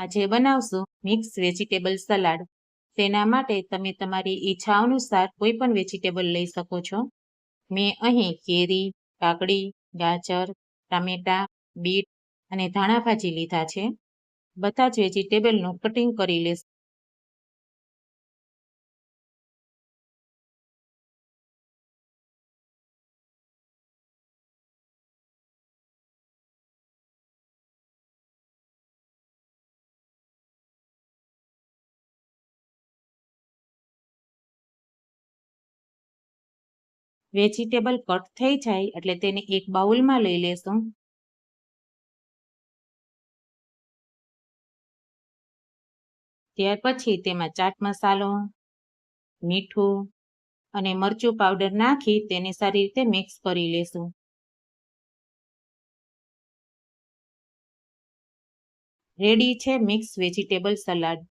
આજે બનાવશું mix vegetable salad. તેના માટે તમે તમારી ઈચ્છા અનુસાર કોઈ પણ વેજીટેબલ લઈ શકો છો. મેં અહીં કેરી, કાકડી, ગાજર, ટામેટા, બીટ અને ધાણા ભાજી લીધા છે. બધા જ વેજીટેબલનું કટિંગ કરી લેશું. વેજીટેબલ કટ થઈ જાય એટલે તેને એક બાઉલમાં લઈ લેશું. ત્યાર પછી તેમાં ચાટ મસાલો, મીઠું અને મરચું પાવડર નાખી તેને સારી રીતે મિક્સ કરી લેશું. રેડી છે મિક્સ વેજીટેબલ સલાડ.